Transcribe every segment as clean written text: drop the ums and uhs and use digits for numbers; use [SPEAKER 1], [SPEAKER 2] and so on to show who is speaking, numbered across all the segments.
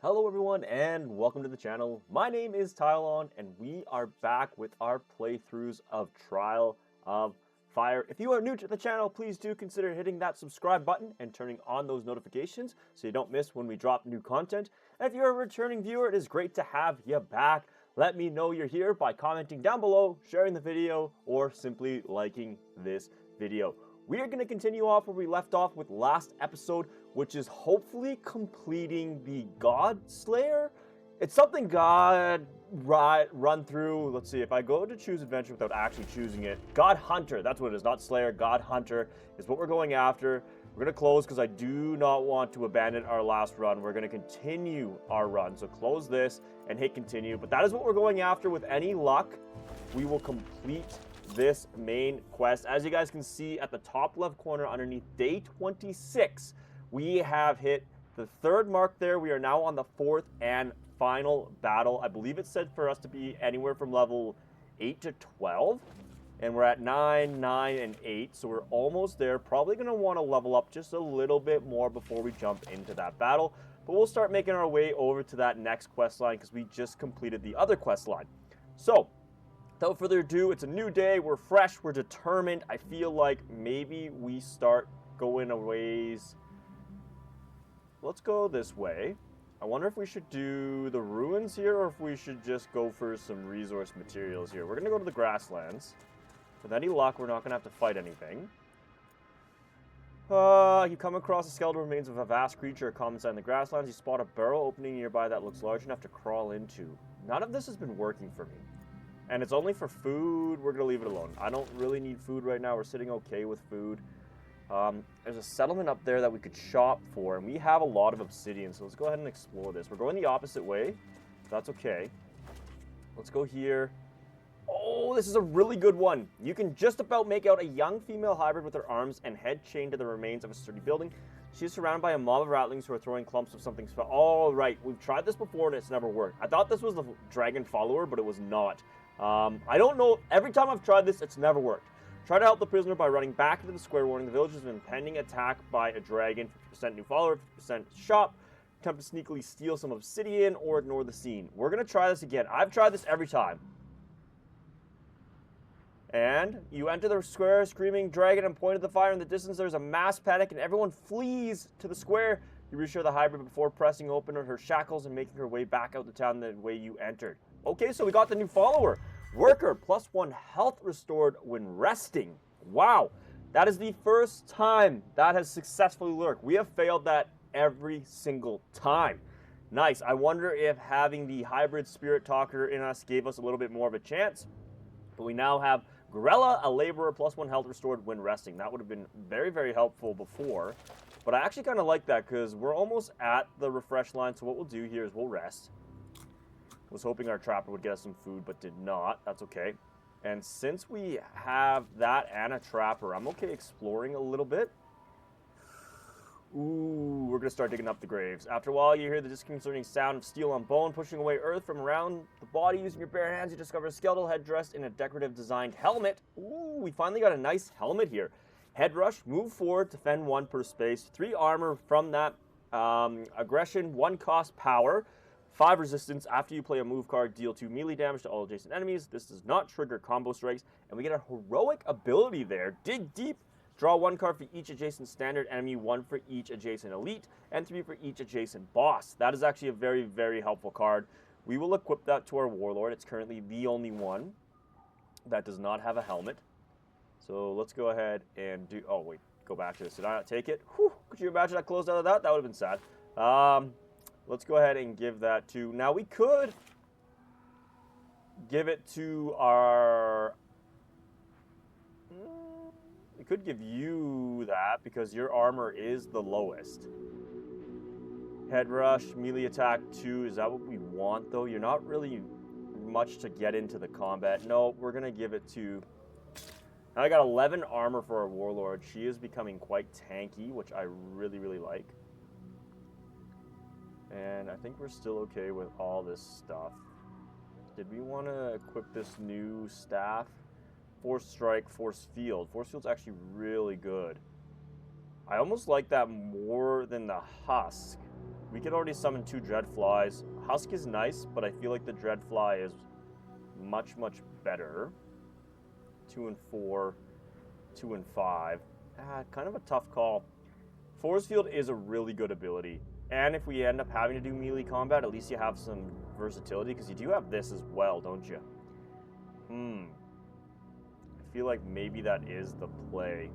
[SPEAKER 1] Hello everyone and welcome to the channel. My name is Tylon and we are back with our playthroughs of Trial of Fire. If you are new to the channel, please do consider hitting that subscribe button and turning on those notifications so you don't miss when we drop new content. And if you're a returning viewer, it is great to have you back. Let me know you're here by commenting down below, sharing the video, or simply liking this video. We are going to continue off where we left off with last episode, which is hopefully completing the God Slayer. It's something God run through. Let's see, if I go to choose adventure without actually choosing it. God Hunter, that's what it is, not Slayer. God Hunter is what we're going after. We're going to close because I do not want to abandon our last run. We're going to continue our run. So close this and hit continue. But that is what we're going after. With any luck, we will complete this main quest. As you guys can see at the top left corner underneath day 26, we have hit the third mark there. We are now on the fourth and final battle. I believe it said for us to be anywhere from level 8 to 12. And we're at 9, 9, and 8. So we're almost there. Probably going to want to level up just a little bit more before we jump into that battle. But we'll start making our way over to that next quest line because we just completed the other quest line. So without further ado, it's a new day. We're fresh. We're determined. I feel like maybe we start going a ways. Let's go this way. I wonder if we should do the ruins here or if we should just go for some resource materials here. We're going to go to the grasslands. With any luck, we're not going to have to fight anything. You come across the skeletal remains of a vast creature, a common sight in the grasslands. You spot a burrow opening nearby that looks large enough to crawl into. None of this has been working for me. And it's only for food. We're going to leave it alone. I don't really need food right now. We're sitting okay with food. There's a settlement up there that we could shop for, and we have a lot of obsidian, so let's go ahead and explore this. We're going the opposite way. That's okay. Let's go here. Oh, this is a really good one. You can just about make out a young female hybrid with her arms and head chained to the remains of a sturdy building. She's surrounded by a mob of ratlings who are throwing clumps of something. All right, we've tried this before and it's never worked. I thought this was the dragon follower, but it was not. I don't know. Every time I've tried this, it's never worked. Try to help the prisoner by running back into the square, warning the villagers of impending attack by a dragon. 50% new follower, 50% shop. Attempt to sneakily steal some obsidian or ignore the scene. We're going to try this again. I've tried this every time. And you enter the square screaming dragon and point at the fire. In the distance, there's a mass panic and everyone flees to the square. You reassure the hybrid before pressing open her shackles and making her way back out the town the way you entered. Okay, so we got the new follower. Worker, +1 health restored when resting. Wow, that is the first time that has successfully worked. We have failed that every single time. Nice. I wonder if having the hybrid spirit talker in us gave us a little bit more of a chance. But we now have Gorilla, a laborer, +1 health restored when resting. That would have been very, very helpful before. But I actually kind of like that because we're almost at the refresh line. So what we'll do here is we'll rest. Was hoping our trapper would get us some food, but did not. That's okay. And since we have that and a trapper, I'm okay exploring a little bit. Ooh, we're going to start digging up the graves. After a while, you hear the disconcerting sound of steel on bone, pushing away earth from around the body. Using your bare hands, you discover a skeletal head dressed in a decorative designed helmet. Ooh, we finally got a nice helmet here. Head rush, move forward, defend 1 per space. 3 armor from that. Aggression, 1 cost power. 5 resistance. After you play a move card, deal 2 melee damage to all adjacent enemies. This does not trigger combo strikes. And we get a heroic ability there. Dig deep. Draw 1 card for each adjacent standard enemy, 1 for each adjacent elite, and 3 for each adjacent boss. That is actually a very, very helpful card. We will equip that to our warlord. It's currently the only one that does not have a helmet. So let's go ahead and do... Oh, wait. Go back to this. Did I not take it? Whew. Could you imagine I closed out of that? That would have been sad. Let's go ahead and give that to... Now, we could give it to our... We could give you that because your armor is the lowest. Head rush, melee attack 2. Is that what we want, though? You're not really much to get into the combat. No, we're going to give it to... Now I got 11 armor for our warlord. She is becoming quite tanky, which I really, really like. And I think we're still okay with all this stuff. Did we want to equip this new staff? Force Strike, Force Field. Force Field's actually really good. I almost like that more than the Husk. We could already summon 2 Dreadflies. Husk is nice, but I feel like the Dreadfly is much, much better. 2 and 4, 2 and 5. Kind of a tough call. Force Field is a really good ability. And if we end up having to do melee combat, at least you have some versatility, because you do have this as well, don't you? I feel like maybe that is the play.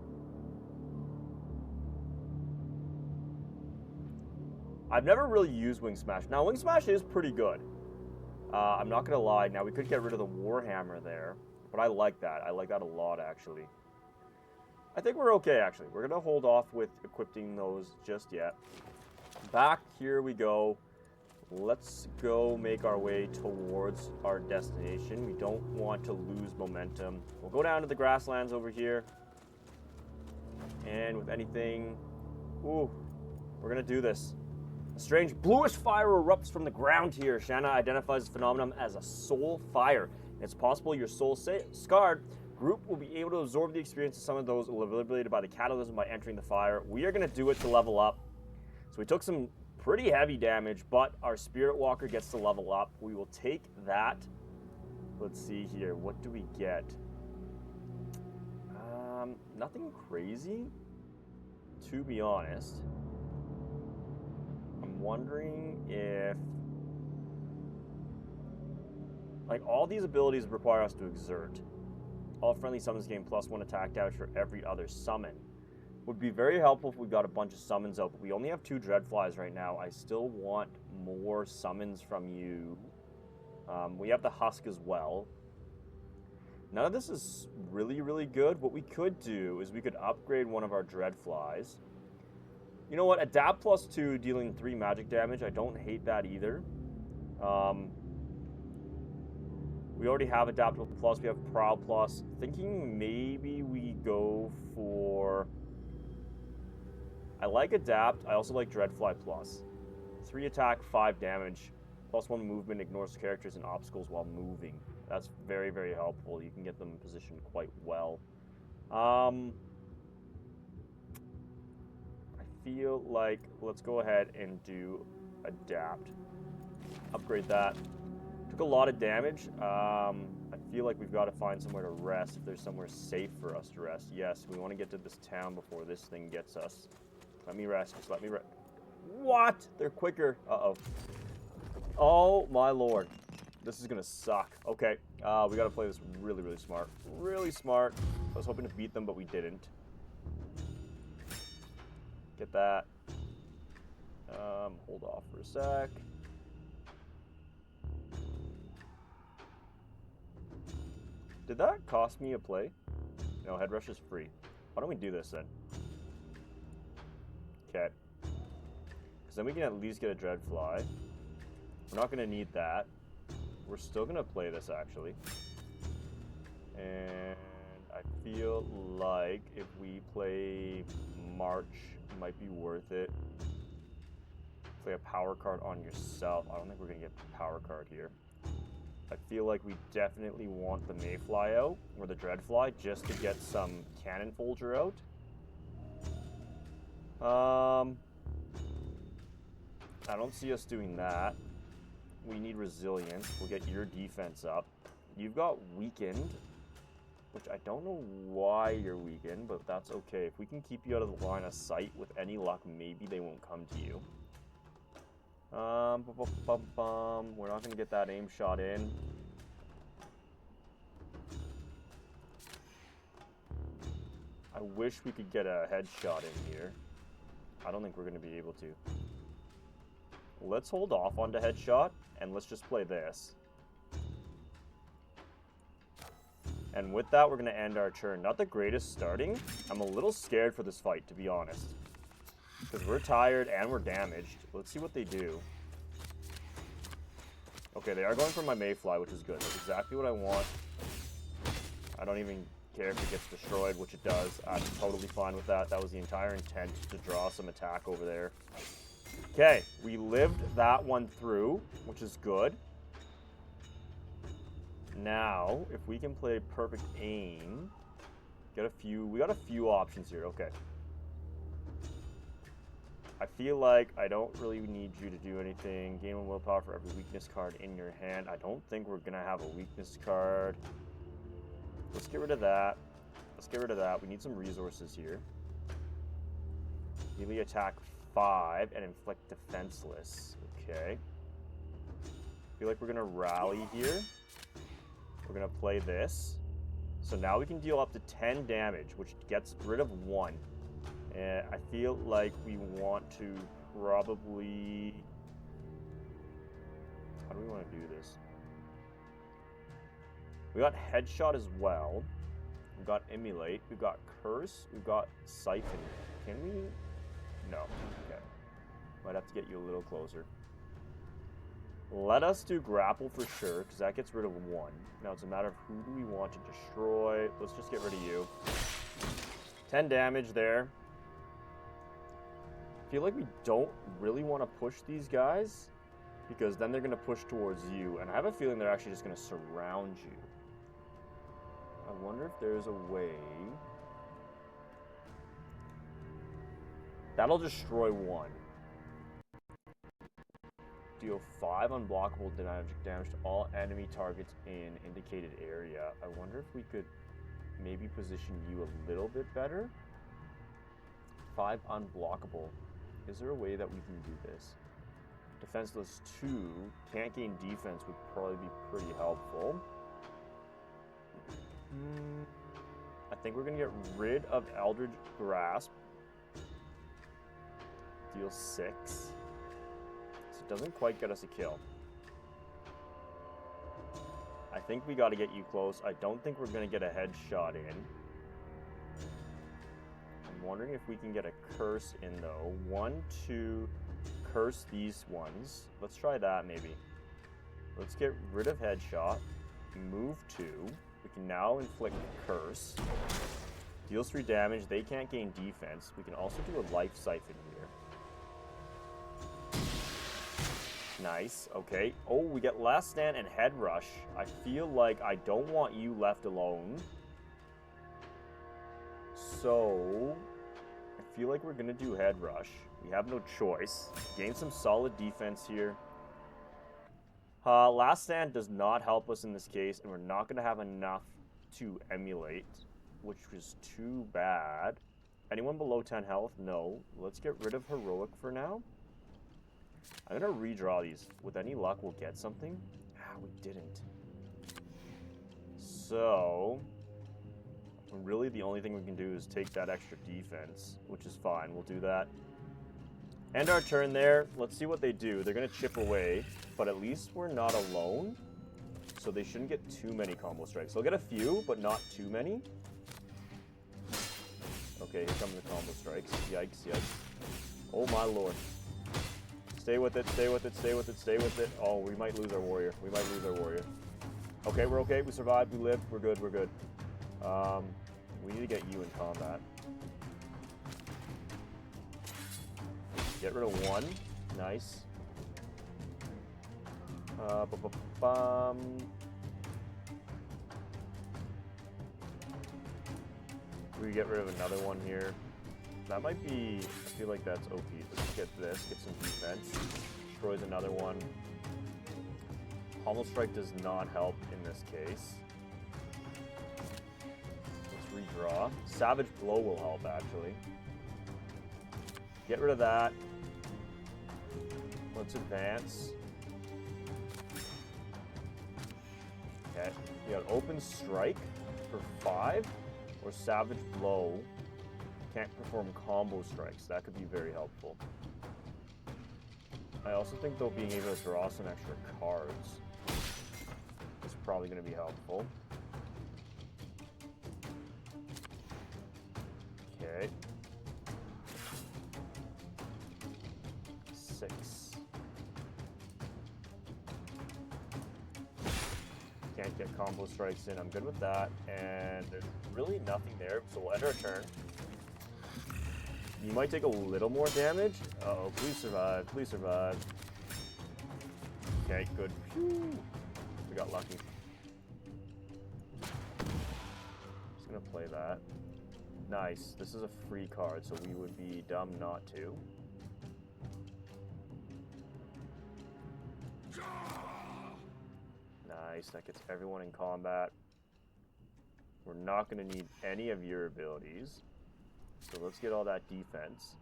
[SPEAKER 1] I've never really used Wing Smash. Now, Wing Smash is pretty good. I'm not going to lie. Now, we could get rid of the Warhammer there, but I like that. I like that a lot, actually. I think we're okay, actually. We're going to hold off with equipping those just yet. Back here we go. Let's go make our way towards our destination. We don't want to lose momentum. We'll go down to the grasslands over here. And with anything... Ooh, we're going to do this. A strange bluish fire erupts from the ground here. Shanna identifies the phenomenon as a soul fire. It's possible your soul scarred group will be able to absorb the experience of some of those liberated by the catalysm by entering the fire. We are going to do it to level up. So we took some pretty heavy damage, but our Spirit Walker gets to level up. We will take that. Let's see here. What do we get? Nothing crazy, to be honest. I'm wondering if... Like, all these abilities require us to exert. All friendly summons gain +1 attack damage for every other summon. Would be very helpful if we got a bunch of summons out, but we only have 2 Dreadflies right now. I still want more summons from you. We have the Husk as well. None of this is really, really good. What we could do is we could upgrade one of our Dreadflies. You know what? Adapt +2, dealing 3 magic damage. I don't hate that either. We already have Adapt Plus. We have Prowl Plus. Thinking maybe we go for... I like Adapt. I also like Dreadfly Plus. 3 attack, 5 damage. +1 movement, ignores characters and obstacles while moving. That's very, very helpful. You can get them positioned quite well. I feel like let's go ahead and do Adapt. Upgrade that. Took a lot of damage. I feel like we've got to find somewhere to rest. If there's somewhere safe for us to rest. Yes, we want to get to this town before this thing gets us. Let me rest. Just let me rest. What? They're quicker. Uh-oh. Oh, my lord. This is going to suck. Okay. We got to play this really, really smart. Really smart. I was hoping to beat them, but we didn't. Get that. Hold off for a sec. Did that cost me a play? No, Head Rush is free. Why don't we do this then? Okay. Because then we can at least get a Dreadfly. We're not going to need that. We're still going to play this, actually. And I feel like if we play March, it might be worth it. Play a power card on yourself. I don't think we're going to get a power card here. I feel like we definitely want the Mayfly out, or the Dreadfly, just to get some Cannon Folger out. I don't see us doing that. We need Resilience. We'll get your defense up. You've got Weakened, which I don't know why you're weakened, but that's okay. If we can keep you out of the line of sight, with any luck, maybe they won't come to you. We're not going to get that aim shot in. I wish we could get a headshot in here. I don't think we're going to be able to. Let's hold off on the headshot, and let's just play this. And with that, we're going to end our turn. Not the greatest starting. I'm a little scared for this fight, to be honest. Because we're tired and we're damaged. Let's see what they do. Okay, they are going for my Mayfly, which is good. That's exactly what I want. I don't even care if it gets destroyed, which it does. I'm totally fine with that. That was the entire intent, to draw some attack over there. Okay, we lived that one through, which is good. Now, if we can play Perfect Aim, we got a few options here. Okay. I feel like I don't really need you to do anything. Gain 1 willpower for every weakness card in your hand. I don't think we're gonna have a weakness card. Let's get rid of that. Let's get rid of that. We need some resources here. Melee attack 5 and inflict defenseless. Okay. Feel like we're gonna rally here. We're gonna play this. So now we can deal up to 10 damage, which gets rid of 1. And I feel like we want to probably... How do we want to do this? We got Headshot as well. We've got Emulate. We've got Curse. We've got Siphon. Can we? No. Okay. Might have to get you a little closer. Let us do Grapple for sure, because that gets rid of 1. Now it's a matter of who do we want to destroy. Let's just get rid of you. 10 damage there. I feel like we don't really want to push these guys, because then they're going to push towards you, and I have a feeling they're actually just going to surround you. I wonder if there's a way... That'll destroy 1. Deal 5 unblockable damage to all enemy targets in indicated area. I wonder if we could maybe position you a little bit better? 5 unblockable. Is there a way that we can do this? Defenseless 2, can't gain defense would probably be pretty helpful. I think we're going to get rid of Eldritch Grasp. Deal 6. So it doesn't quite get us a kill. I think we got to get you close. I don't think we're going to get a headshot in. I'm wondering if we can get a curse in though. 1, 2, curse these ones. Let's try that maybe. Let's get rid of headshot. Move 2. We can now inflict curse. Deals 3 damage. They can't gain defense. We can also do a life siphon here. Nice. Okay. Oh, we get Last Stand and Head Rush. I feel like I don't want you left alone. So, I feel like we're going to do Head Rush. We have no choice. Gain some solid defense here. Last Stand does not help us in this case, and we're not going to have enough to emulate, which is too bad. Anyone below 10 health? No. Let's get rid of Heroic for now. I'm going to redraw these. With any luck, we'll get something. Ah, we didn't. So, really the only thing we can do is take that extra defense, which is fine. We'll do that. End our turn there. Let's see what they do. They're going to chip away, but at least we're not alone. So they shouldn't get too many combo strikes. They'll get a few, but not too many. Okay, here come the combo strikes. Yikes, yikes. Oh my lord. Stay with it, stay with it, stay with it, stay with it. Oh, we might lose our warrior. We might lose our warrior. Okay, we're okay. We survived. We lived. We're good. We're good. We need to get you in combat. Get rid of 1. Nice. We get rid of another one here. That might be... I feel like that's OP. Let's get this. Get some defense. Destroys another one. Pommel Strike does not help in this case. Let's redraw. Savage Blow will help, actually. Get rid of that. Let's advance. Okay. You got Open Strike for 5, or Savage Blow. Can't perform combo strikes. That could be very helpful. I also think though being able to draw some extra cards is probably going to be helpful. Okay. 6. Can't get combo strikes in. I'm good with that. And there's really nothing there, so we'll end our turn. You might take a little more damage. Uh-oh, please survive. Please survive. Okay, good. Phew. We got lucky. Just gonna play that. Nice. This is a free card, so we would be dumb not to. Nice, that gets everyone in combat. We're not going to need any of your abilities. So let's get all that defense.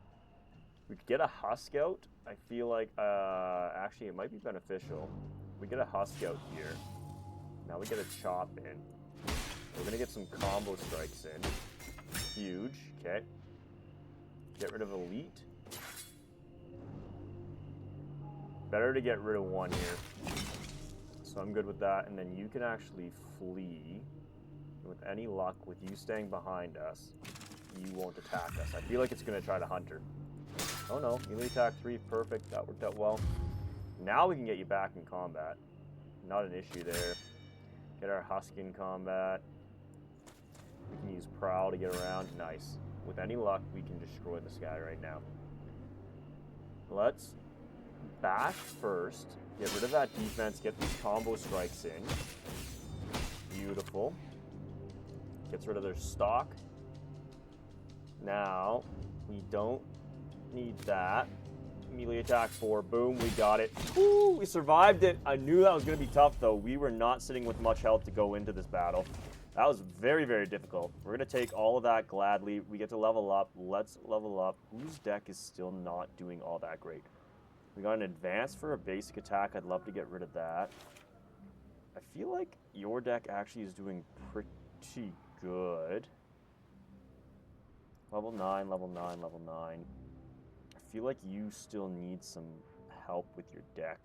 [SPEAKER 1] We could get a Husk out. I feel like, actually it might be beneficial. We get a Husk out here. Now we get a Chop in. We're going to get some combo strikes in. Huge, okay. Get rid of Elite. Better to get rid of one here. So I'm good with that, and then you can actually flee. With any luck, with you staying behind us, you won't attack us. I feel like it's going to try to hunt her. Oh no, melee attack 3, perfect. That worked out well. Now we can get you back in combat. Not an issue there. Get our Husk in combat. We can use Prowl to get around. Nice. With any luck, we can destroy this guy right now. Let's bash first. Get rid of that defense. Get these combo strikes in. Beautiful. Gets rid of their stock. Now, we don't need that. Melee attack 4. Boom, we got it. Woo, we survived it. I knew that was going to be tough, though. We were not sitting with much health to go into this battle. That was very, very difficult. We're going to take all of that gladly. We get to level up. Let's level up. Whose deck is still not doing all that great? We got an advance for a basic attack. I'd love to get rid of that. I feel like your deck actually is doing pretty good. Level 9, level 9, level 9. I feel like you still need some help with your deck.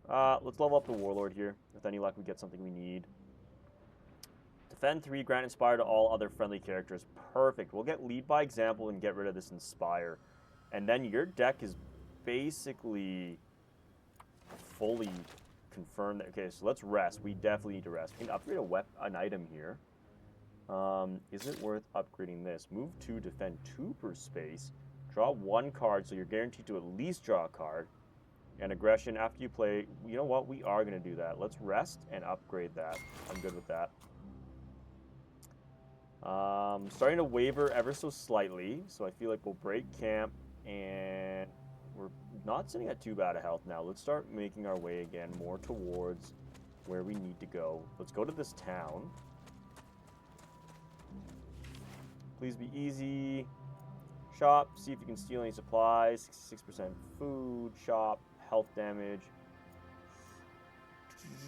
[SPEAKER 1] Let's level up the Warlord here. With any luck, we get something we need. Defend 3, grant Inspire to all other friendly characters. Perfect. We'll get Lead by Example and get rid of this Inspire. And then your deck is basically fully confirmed. Okay, so let's rest. We definitely need to rest. We can upgrade an item here. Is it worth upgrading this? Move 2, defend 2 per space. Draw 1 card, so you're guaranteed to at least draw a card. And aggression after you play. You know what? We are going to do that. Let's rest and upgrade that. I'm good with that. Starting to waver ever so slightly, so I feel like we'll break camp, and we're not sitting at too bad a health now. Let's start making our way again more towards where we need to go. Let's go to this town. Please be easy. Shop, see if you can steal any supplies. 66% food. Shop, health damage.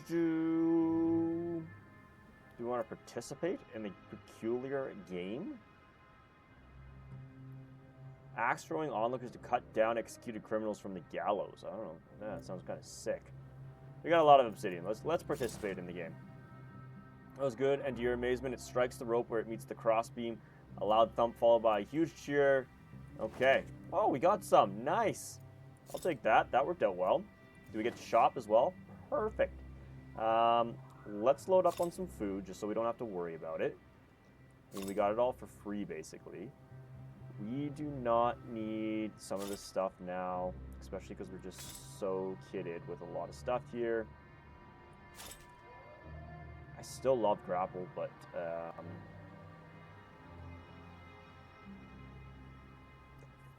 [SPEAKER 1] Do we want to participate in the peculiar game? Axe throwing onlookers to cut down executed criminals from the gallows. I don't know. Yeah, that sounds kind of sick. We got a lot of obsidian. Let's participate in the game. That was good. And to your amazement, it strikes the rope where it meets the crossbeam. A loud thump followed by a huge cheer. Okay. Oh, we got some. Nice. I'll take that. That worked out well. Do we get to shop as well? Perfect. Let's load up on some food just so we don't have to worry about it. I mean, we got it all for free, basically. We do not need some of this stuff now, especially because we're just so kitted with a lot of stuff here. I still love grapple, but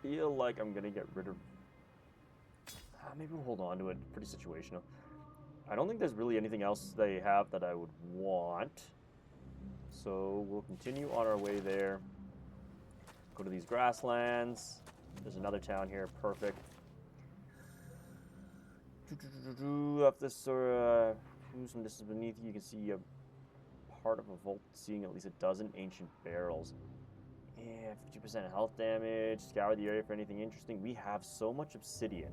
[SPEAKER 1] feel like I'm gonna get rid of. Maybe we'll hold on to it. Pretty situational. I don't think there's really anything else they have that I would want. So we'll continue on our way there. Go to these grasslands. There's another town here. Perfect. Up this some distance beneath you, can see a part of a vault seeing at least a dozen ancient barrels. Yeah, 50% health damage. Scour the area for anything interesting. We have so much obsidian.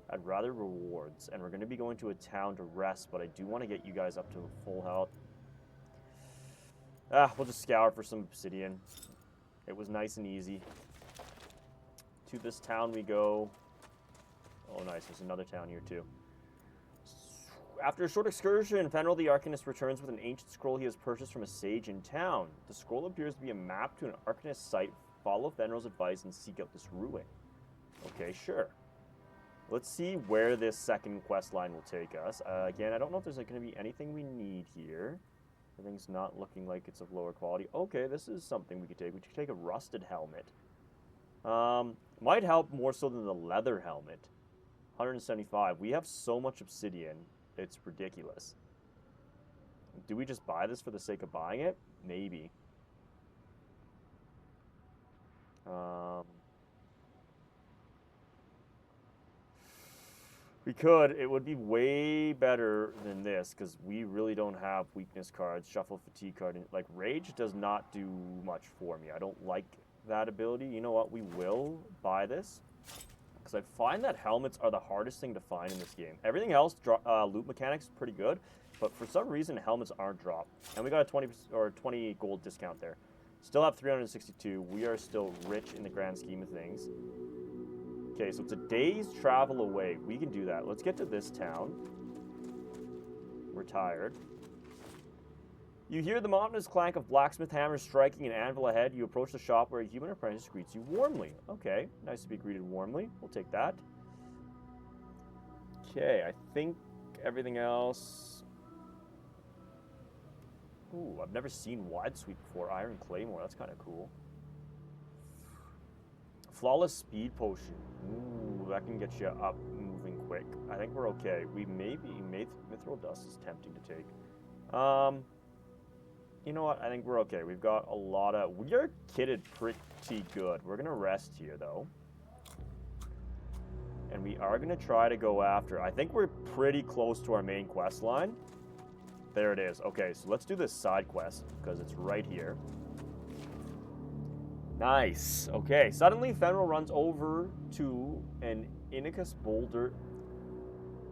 [SPEAKER 1] I'd rather rewards, and we're going to be going to a town to rest, but I do want to get you guys up to full health. We'll just scour for some obsidian. It was nice and easy. To this town we go. Oh, nice. There's another town here, too. After a short excursion, Fenrir the Arcanist returns with an ancient scroll he has purchased from a sage in town. The scroll appears to be a map to an Arcanist site. Follow Fenrir's advice and seek out this ruin. Okay, sure. Let's see where this second quest line will take us. Again, I don't know if there's going to be anything we need here. Everything's not looking like it's of lower quality. Okay, this is something we could take. We could take a rusted helmet. Might help more so than the leather helmet. 175. We have so much obsidian, it's ridiculous. Do we just buy this for the sake of buying it? Maybe. We could. It would be way better than this because we really don't have weakness cards, shuffle fatigue card. Like, rage does not do much for me. I don't like that ability. You know what? We will buy this because I find that helmets are the hardest thing to find in this game. Everything else, loot mechanics, pretty good, but for some reason helmets aren't dropped. And we got a 20 gold discount there. Still have 362. We are still rich in the grand scheme of things. Okay, so it's a day's travel away. We can do that. Let's get to this town. We're tired. You hear the monotonous clank of blacksmith hammers striking an anvil ahead. You approach the shop where a human apprentice greets you warmly. Okay, nice to be greeted warmly. We'll take that. Okay, I think everything else... Ooh, I've never seen Wide Sweep before. Iron Claymore, that's kind of cool. Flawless Speed Potion. Ooh, that can get you up moving quick. I think we're okay. We maybe... Mithril Dust is tempting to take. You know what? I think we're okay. We've got a lot of... We are kitted pretty good. We're going to rest here, though. And we are going to try to go after... I think we're pretty close to our main quest line. There it is. Okay, so let's do this side quest, because it's right here. Nice. Okay, suddenly Fenrir runs over to an Inicus boulder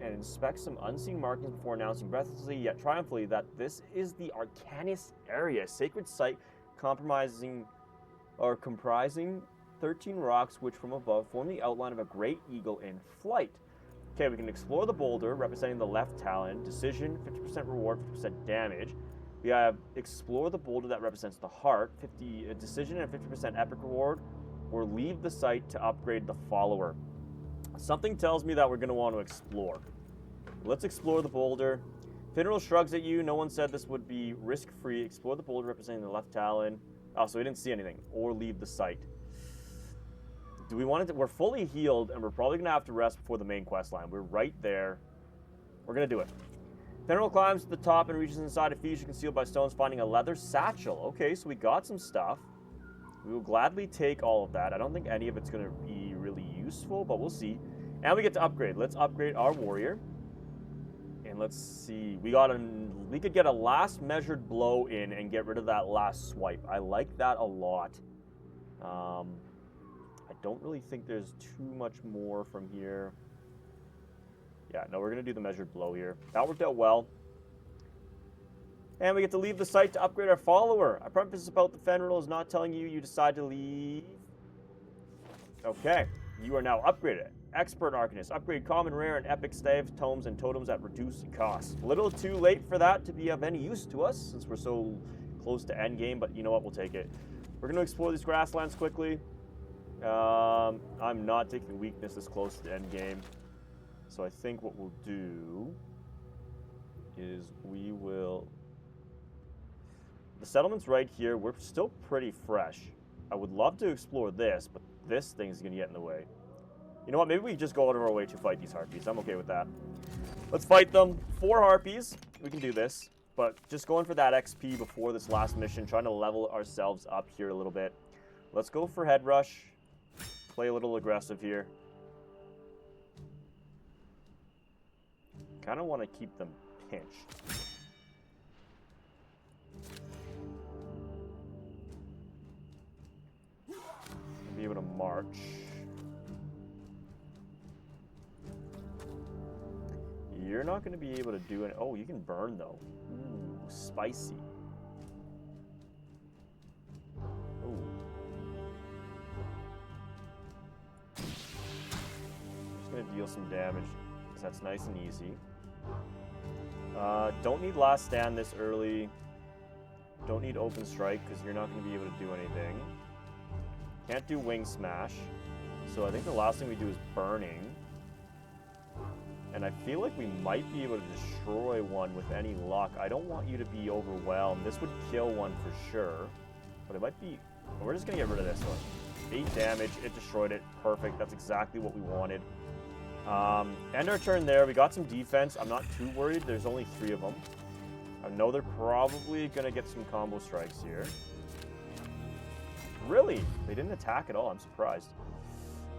[SPEAKER 1] and inspects some unseen markings before announcing breathlessly yet triumphantly that this is the Arcanis area, a sacred site comprising 13 rocks which from above form the outline of a great eagle in flight. Okay, we can explore the boulder representing the left talon, decision, 50% reward, 50% damage. We have explore the boulder that represents the heart, 50 decision and 50% epic reward, or leave the site to upgrade the follower. Something tells me that we're going to want to explore. Let's explore the boulder. Finral shrugs at you. No one said this would be risk-free. Explore the boulder representing the left talon. Oh, so we didn't see anything. Or leave the site. Do we want to... We're fully healed, and we're probably going to have to rest before the main quest line. We're right there. We're going to do it. Finral climbs to the top and reaches inside a feature concealed by stones, finding a leather satchel. Okay, so we got some stuff. We will gladly take all of that. I don't think any of it's going to be really useful, but we'll see. And we get to upgrade. Let's upgrade our warrior. And let's see. We could get a last measured blow in and get rid of that last swipe. I like that a lot. I don't really think there's too much more from here. Yeah, no, we're going to do the measured blow here. That worked out well. And we get to leave the site to upgrade our follower. I preface about the Fenrir is not telling you decide to leave. Okay, you are now upgraded. Expert Arcanist. Upgrade common, rare, and epic staves, tomes, and totems at reduced cost. A little too late for that to be of any use to us since we're so close to endgame, but you know what? We'll take it. We're going to explore these grasslands quickly. I'm not taking weakness this close to endgame. So I think what we'll do is we will... The settlement's right here. We're still pretty fresh. I would love to explore this, but this thing's going to get in the way. You know what? Maybe we just go out of our way to fight these harpies. I'm okay with that. Let's fight them. 4 harpies. We can do this. But just going for that XP before this last mission, trying to level ourselves up here a little bit. Let's go for head rush. Play a little aggressive here. Kind of want to keep them pinched. Be able to march. You're not going to be able to do it. Oh, you can burn though. Ooh, spicy. Ooh. Just going to deal some damage because that's nice and easy. Don't need last stand this early. Don't need open strike because you're not going to be able to do anything. Can't do wing smash. So I think the last thing we do is burning. And I feel like we might be able to destroy one with any luck. I don't want you to be overwhelmed. This would kill one for sure. But it might be... We're just going to get rid of this one. 8 damage. It destroyed it. Perfect. That's exactly what we wanted. End our turn there. We got some defense. I'm not too worried. There's only 3 of them. I know they're probably going to get some combo strikes here. Really? They didn't attack at all. I'm surprised.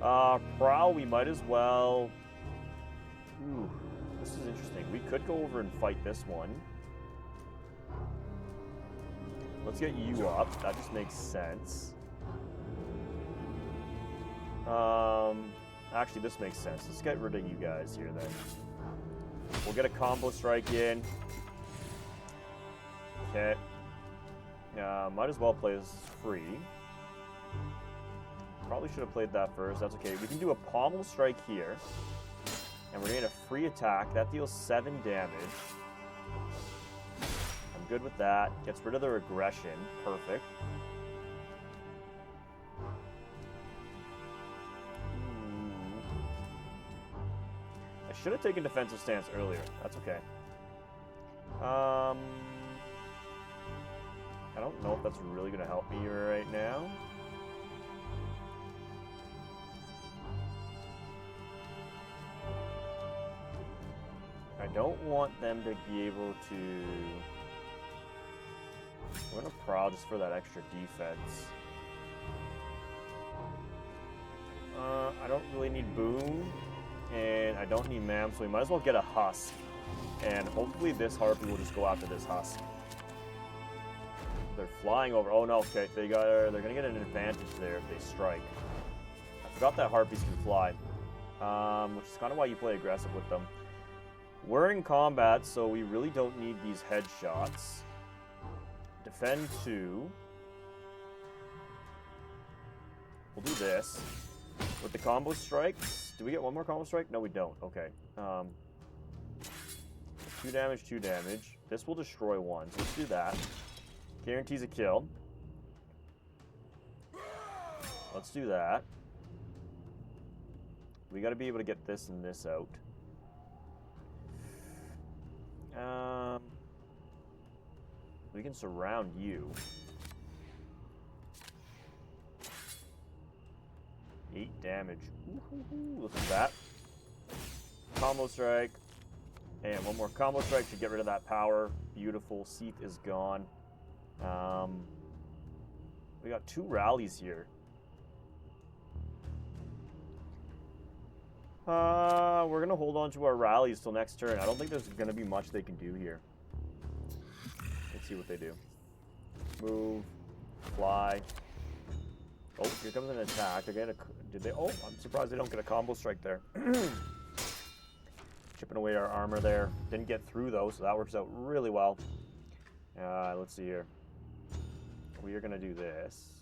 [SPEAKER 1] Prowl, we might as well... Ooh, this is interesting. We could go over and fight this one. Let's get you up. That just makes sense. Actually, this makes sense. Let's get rid of you guys here then. We'll get a combo strike in. Okay. Might as well play this free. Probably should have played that first. That's okay. We can do a pommel strike here. And we're going to get a free attack. That deals 7 damage. I'm good with that. Gets rid of their aggression. Perfect. I should have taken defensive stance earlier. That's okay. I don't know if that's really going to help me right now. I don't want them to be able to... I'm going to prowl just for that extra defense. I don't really need Boom, and I don't need Mam, so we might as well get a Husk. And hopefully this Harpy will just go after this Husk. They're flying over. Oh no, okay. They're going to get an advantage there if they strike. I forgot that Harpies can fly. Which is kind of why you play aggressive with them. We're in combat, so we really don't need these headshots. Defend 2. We'll do this. With the combo strikes, do we get one more combo strike? No, we don't. Okay. 2 damage, 2 damage. This will destroy 1, so let's do that. Guarantees a kill. Let's do that. We got to be able to get this and this out. We can surround you. 8 damage. Ooh, look at that. Combo strike. And one more combo strike to get rid of that power. Beautiful. Seath is gone. We got 2 rallies here. We're going to hold on to our rallies till next turn. I don't think there's going to be much they can do here. Let's see what they do. Move. Fly. Oh, here comes an attack. They're gonna, did they? Oh, I'm surprised they don't get a combo strike there. Chipping away our armor there. Didn't get through though, so that works out really well. Let's see here. We are gonna do this.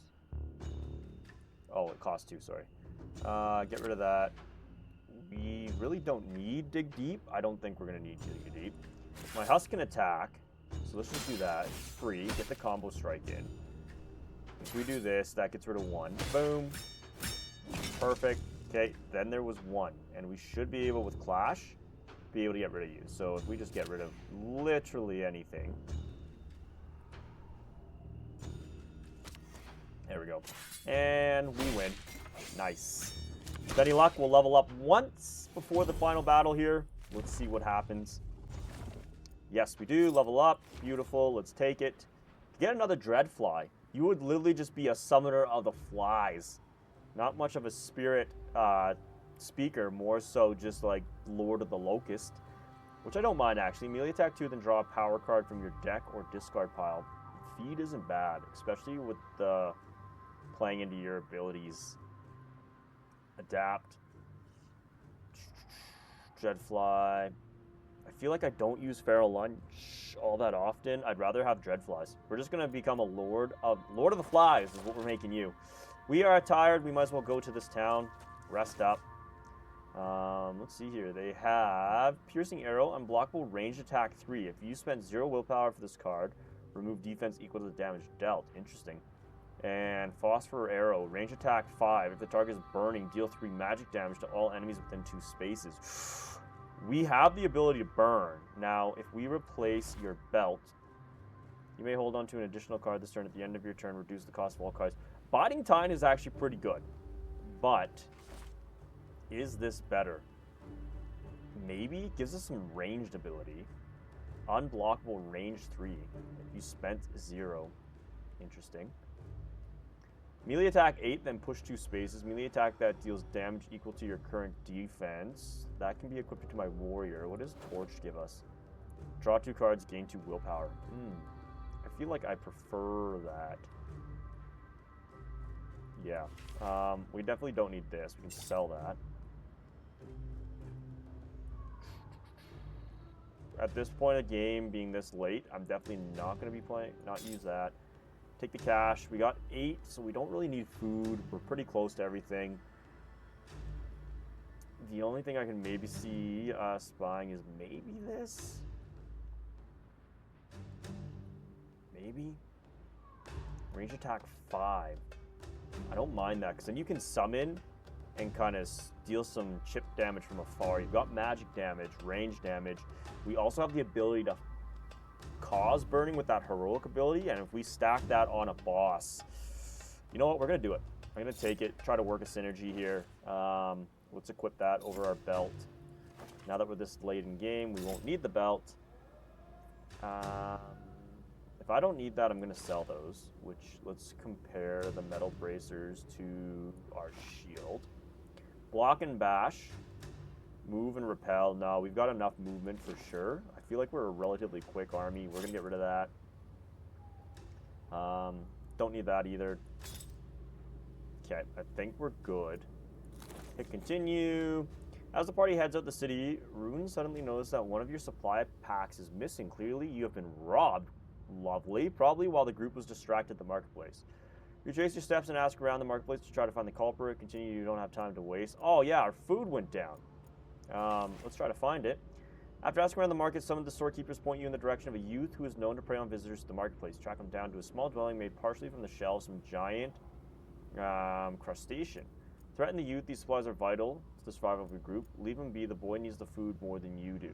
[SPEAKER 1] Oh, it costs 2. Sorry. Get rid of that. We really don't need Dig Deep. I don't think we're gonna need Dig Deep. My Husk can attack, so let's just do that. It's free. Get the combo strike in. If we do this, that gets rid of 1. Boom. Perfect. Okay, then there was 1. And we should be able, with Clash, be able to get rid of you. So if we just get rid of literally anything. There we go. And we win. Nice. With any luck, we'll level up once before the final battle here. Let's see what happens. Yes, we do. Level up. Beautiful. Let's take it. To get another Dreadfly, you would literally just be a summoner of the flies. Not much of a spirit speaker, more so just like Lord of the Locust. Which I don't mind actually. Melee attack 2, then draw a power card from your deck or discard pile. Feed isn't bad, especially with the playing into your abilities. Adapt. Dreadfly. I feel like I don't use Feral Lunch all that often. I'd rather have Dreadflies. We're just going to become a Lord of the Flies is what we're making you. We are tired. We might as well go to this town. Rest up. Let's see here. They have Piercing Arrow, Unblockable Ranged Attack 3. If you spend 0 willpower for this card, remove defense equal to the damage dealt. Interesting. And Phosphor Arrow, Range Attack 5. If the target is burning, deal 3 magic damage to all enemies within 2 spaces. We have the ability to burn. Now, if we replace your belt, you may hold on to an additional card this turn. At the end of your turn, reduce the cost of all cards. Biding Time is actually pretty good. But, is this better? maybe gives us some ranged ability. Unblockable range 3. If you spent 0. Interesting. Melee attack 8, then push 2 spaces. Melee attack that deals damage equal to your current defense. That can be equipped to my warrior. What does Torch give us? Draw 2 cards, gain 2 willpower. I feel like I prefer that. Yeah. We definitely don't need this. We can sell that. At this point of the game, being this late, I'm definitely not going to be not use that. Take the cash. We got 8, so we don't really need food. We're pretty close to everything. The only thing I can maybe see us buying is maybe this. Maybe. Range attack 5. I don't mind that, because then you can summon and kind of deal some chip damage from afar. You've got magic damage, range damage. We also have the ability to cause burning with that heroic ability, and if we stack that on a boss, you know what? We're going to do it. I'm going to take it, try to work a synergy here. Let's equip that over our belt. Now that we're this late in game, we won't need the belt. If I don't need that, I'm going to sell those, which let's compare the metal bracers to our shield. Block and bash. Move and repel. No, we've got enough movement for sure. I feel like we're a relatively quick army. We're going to get rid of that. Don't need that either. Okay, I think we're good. Hit continue. As the party heads out the city, Rune suddenly notices that one of your supply packs is missing. Clearly, you have been robbed. Lovely. Probably while the group was distracted at the marketplace. You trace your steps and ask around the marketplace to try to find the culprit. Continue, you don't have time to waste. Oh yeah, our food went down. Let's try to find it. After asking around the market, some of the storekeepers point you in the direction of a youth who is known to prey on visitors to the marketplace. Track him down to a small dwelling made partially from the shell of some giant crustacean. Threaten the youth. These supplies are vital to the survival of your group. Leave him be. The boy needs the food more than you do.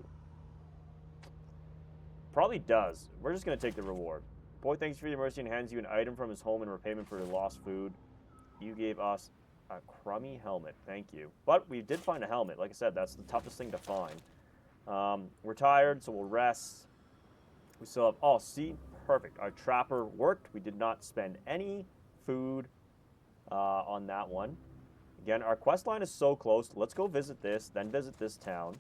[SPEAKER 1] Probably does. We're just going to take the reward. Boy thanks you for your mercy and hands you an item from his home in repayment for your lost food. You gave us a crummy helmet. Thank you. But we did find a helmet. Like I said, that's the toughest thing to find. We're tired, so we'll rest. We still have... Oh, see? Perfect. Our trapper worked. We did not spend any food on that one. Again, our quest line is so close. Let's go visit this, then visit this town.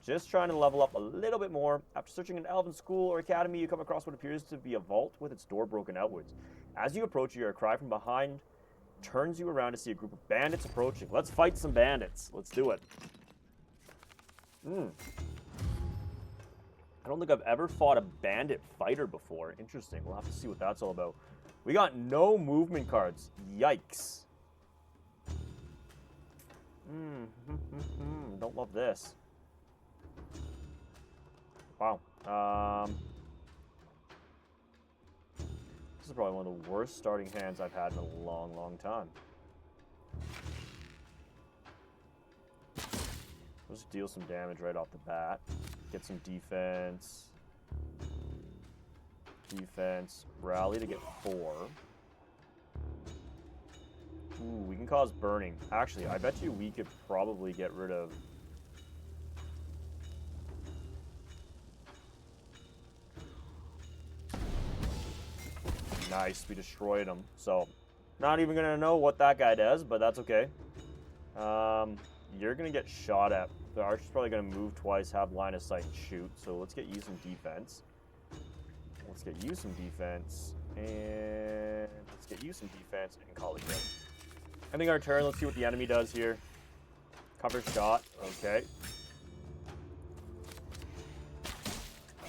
[SPEAKER 1] Just trying to level up a little bit more. After searching an elven school or academy, you come across what appears to be a vault with its door broken outwards. As you approach, you hear a cry from behind, turns you around to see a group of bandits approaching. Let's fight some bandits. Let's do it. I don't think I've ever fought a bandit fighter before. Interesting. We'll have to see what that's all about. We got no movement cards. Yikes. Don't love this. Wow. This is probably one of the worst starting hands I've had in a long, long time. Let's deal some damage right off the bat. Get some defense. Defense. Rally to get 4. Ooh, we can cause burning. Actually, I bet you we could probably get rid of... Nice, we destroyed him. So, not even going to know what that guy does, but that's okay. You're going to get shot at. The archer's probably going to move twice, have line of sight, and shoot. So let's get you some defense. Let's get you some defense. And let's get you some defense and call it good. Ending our turn. Let's see what the enemy does here. Cover shot. Okay.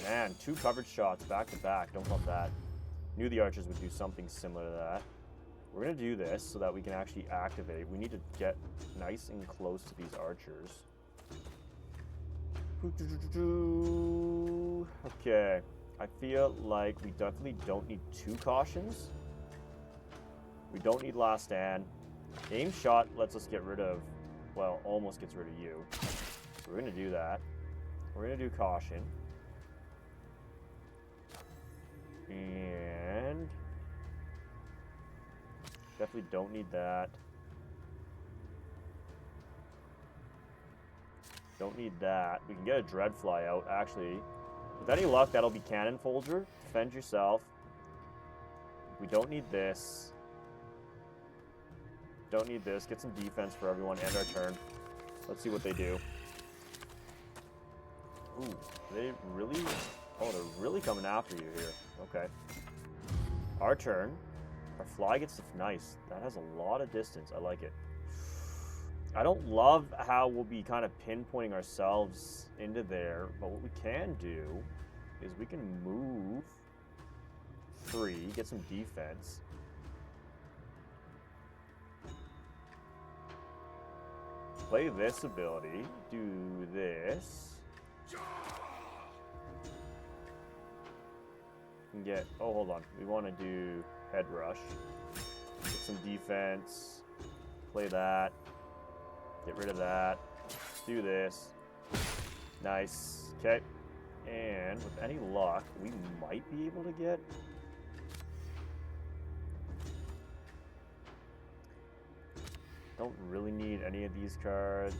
[SPEAKER 1] Man, 2 covered shots back to back. Don't love that. Knew the archers would do something similar to that. We're going to do this so that we can actually activate. We need to get nice and close to these archers. Okay. I feel like we definitely don't need 2 cautions. We don't need last stand. Aim shot lets us get rid of, well, almost gets rid of you. So we're going to do that. We're going to do caution. And definitely don't need that. Don't need that. We can get a Dreadfly out, actually. With any luck, that'll be Cannon Folger. Defend yourself. We don't need this. Don't need this. Get some defense for everyone. End our turn. Let's see what they do. Ooh, they really... Oh, they're really coming after you here. Okay. Our turn. Our fly gets... Nice. That has a lot of distance. I like it. I don't love how we'll be kind of pinpointing ourselves into there, but what we can do is we can move 3, get some defense. Play this ability, do this. And get, oh, hold on. We want to do Head Rush. Get some defense. Play that. Get rid of that. Do this. Nice. Okay. And with any luck, we might be able to get... Don't really need any of these cards.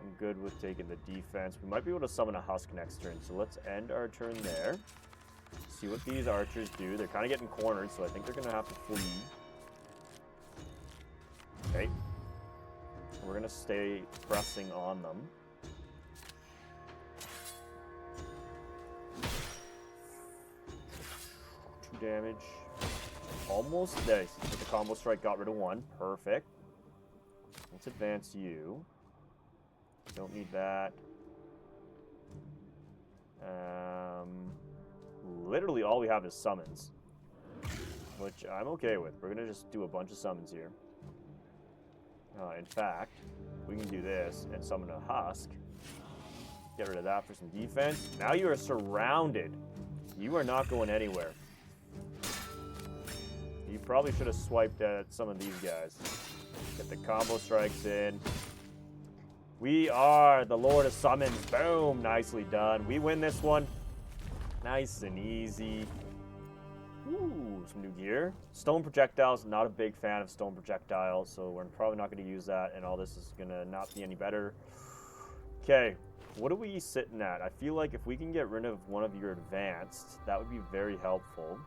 [SPEAKER 1] I'm good with taking the defense. We might be able to summon a Husk next turn, so let's end our turn there. See what these archers do. They're kind of getting cornered, so I think they're going to have to flee. Okay. We're going to stay pressing on them. 2 damage. Almost there. With the combo strike, got rid of 1. Perfect. Let's advance you. Don't need that. Literally all we have is summons, which I'm okay with. We're going to just do a bunch of summons here. In fact, we can do this and summon a Husk. Get rid of that for some defense. Now you are surrounded. You are not going anywhere. You probably should have swiped at some of these guys. Get the combo strikes in. We are the Lord of Summons. Boom. Nicely done. We win this one. Nice and easy. Ooh, some new gear. Stone projectiles. Not a big fan of stone projectiles, so we're probably not going to use that, and all this is going to not be any better. Okay, what are we sitting at? I feel like if we can get rid of one of your advanced, that would be very helpful.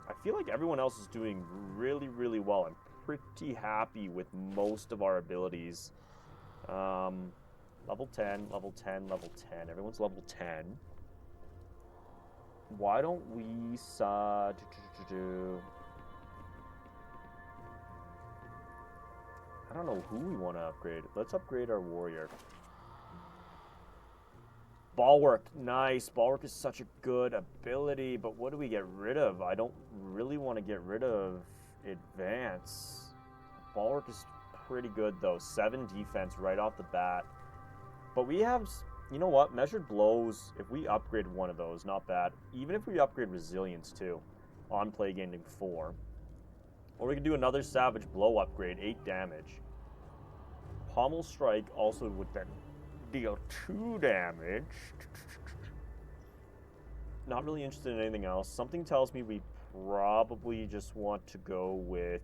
[SPEAKER 1] I feel like everyone else is doing really, really well. I'm pretty happy with most of our abilities. Level 10, level 10, level 10. Everyone's level 10. Why don't we... I don't know who we want to upgrade. Let's upgrade our warrior. Bulwark. Nice. Bulwark is such a good ability, but what do we get rid of? I don't really want to get rid of advance. Bulwark is pretty good, though. 7 defense right off the bat. But we have, you know what? Measured blows, if we upgrade one of those, not bad. Even if we upgrade resilience, too, on Plague Ending 4. Or we can do another Savage Blow upgrade, 8 damage. Pommel Strike also would then deal 2 damage. Not really interested in anything else. Something tells me we probably just want to go with...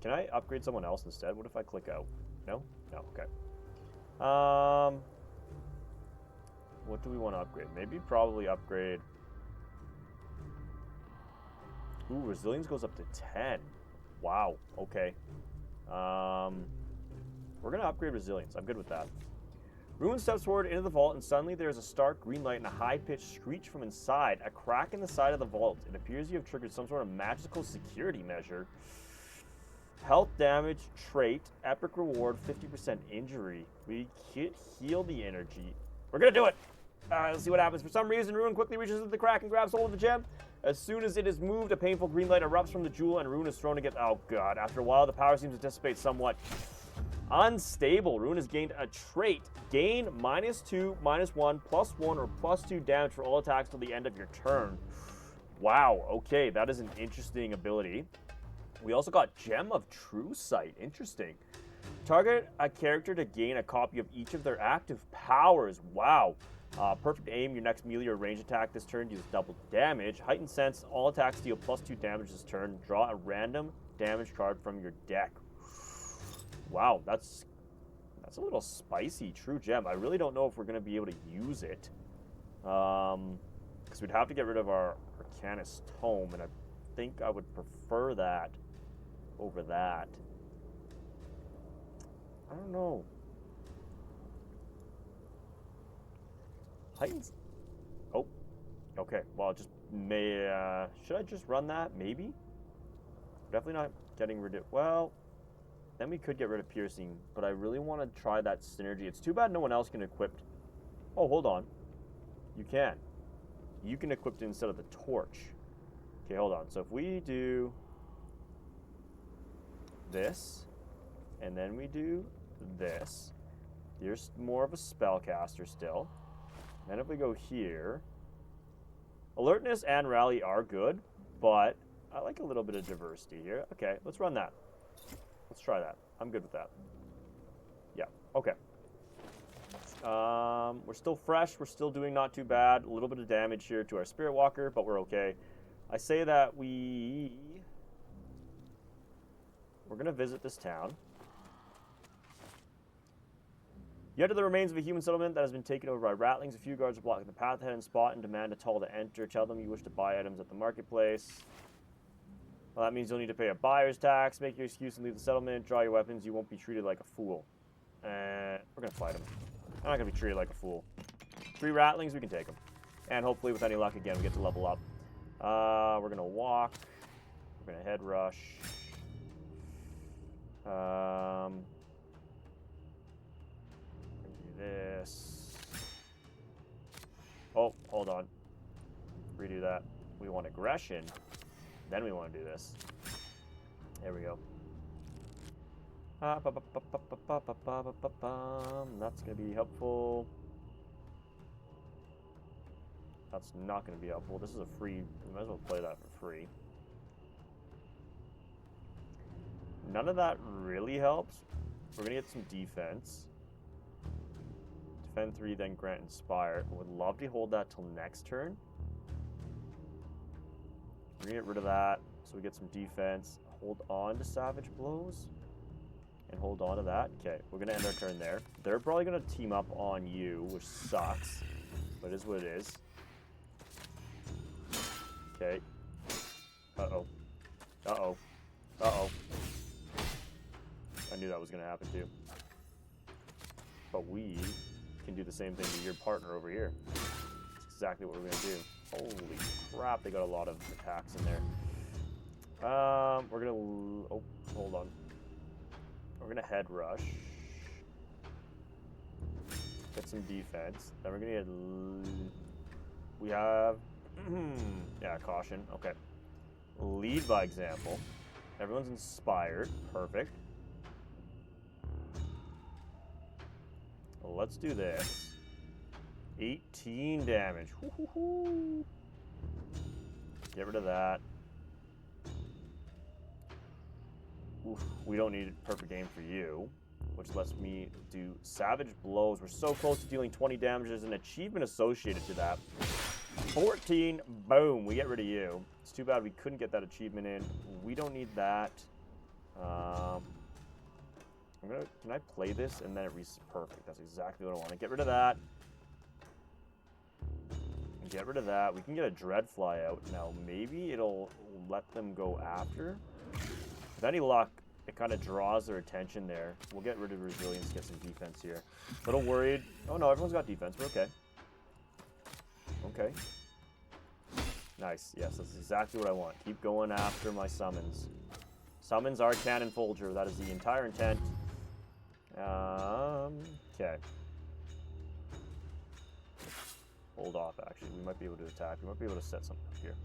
[SPEAKER 1] Can I upgrade someone else instead? What if I click out? No? No, okay. What do we want to upgrade? Maybe probably upgrade... Ooh, resilience goes up to 10. Wow, okay. We're going to upgrade resilience. I'm good with that. Ruin steps forward into the vault, and suddenly there is a stark green light and a high-pitched screech from inside. A crack in the side of the vault. It appears you have triggered some sort of magical security measure. Health damage, trait, epic reward, 50% injury. We heal the energy. We're going to do it! Let's see what happens. For some reason, Ruin quickly reaches into the crack and grabs hold of the gem. As soon as it is moved, a painful green light erupts from the jewel, and Ruin is thrown against... Oh, God. After a while, the power seems to dissipate somewhat. Unstable. Ruin has gained a trait. Gain -2, -1, +1, or +2 damage for all attacks till the end of your turn. Wow. Okay, that is an interesting ability. We also got Gem of True Sight. Interesting. Target a character to gain a copy of each of their active powers. Wow. Perfect aim. Your next melee or range attack this turn deals double damage. Heightened sense. All attacks deal +2 damage this turn. Draw a random damage card from your deck. Wow, that's a little spicy. True Gem. I really don't know if we're going to be able to use it. Because we'd have to get rid of our Arcanist Tome, and I think I would prefer that over that. I don't know. Titans. Oh, okay. Well, just may. Should I just run that? Maybe. Definitely not getting rid of. Well, then we could get rid of Piercing, but I really want to try that synergy. It's too bad no one else can equip. Oh, hold on. You can. You can equip it instead of the torch. Okay, hold on. So if we do this, and then we do this, you're more of a spellcaster still. Then if we go here, alertness and rally are good, but I like a little bit of diversity here. Okay, let's run that. Let's try that. I'm good with that. Yeah, okay. We're still fresh. We're still doing not too bad. A little bit of damage here to our Spirit Walker, but we're okay. I say that we're going to visit this town. You enter the remains of a human settlement that has been taken over by ratlings. A few guards are blocking the path ahead and spot and demand a toll to enter. Tell them you wish to buy items at the marketplace. Well, that means you'll need to pay a buyer's tax. Make your excuse and leave the settlement. Draw your weapons. You won't be treated like a fool. And we're going to fight them. I'm not going to be treated like a fool. 3 ratlings, we can take them. And hopefully, with any luck, again, we get to level up. We're going to walk. We're going to head rush. This. Oh, hold on. Redo that. We want aggression. Then we want to do this. There we go. That's going to be helpful. That's not going to be helpful. This is a free. We might as well play that for free. None of that really helps. We're going to get some defense. Defend 3, then grant Inspire. I would love to hold that till next turn. We're going to get rid of that so we get some defense. Hold on to Savage Blows. And hold on to that. Okay, we're going to end our turn there. They're probably going to team up on you, which sucks. But it is what it is. Okay. Uh-oh. Uh-oh. Uh-oh. I knew that was going to happen too. But we can do the same thing to your partner over here. That's exactly what we're going to do. Holy crap, they got a lot of attacks in there. We're going to... Oh, hold on. We're going to head rush. Get some defense. Then we're going to get... We have... yeah, caution. Okay. Lead by example. Everyone's inspired. Perfect. Well, let's do this. 18 damage. Woo-hoo-hoo. Get rid of that. Oof, we don't need a perfect game for you, which lets me do Savage Blows. We're so close to dealing 20 damage. There's an achievement associated to that. 14, boom, we get rid of you. It's too bad we couldn't get that achievement in. We don't need that. Can I play this and then it resets? Perfect. That's exactly what I want. To get rid of that. And get rid of that. We can get a Dreadfly out. Now, maybe it'll let them go after. With any luck, it kind of draws their attention there. We'll get rid of Resilience, get some defense here. A little worried. Oh, no, everyone's got defense. We're okay. Okay. Nice. Yes, that's exactly what I want. Keep going after my summons. Summons our Cannon Folger. That is the entire intent. Okay. Hold off, actually. We might be able to attack. We might be able to set something up here.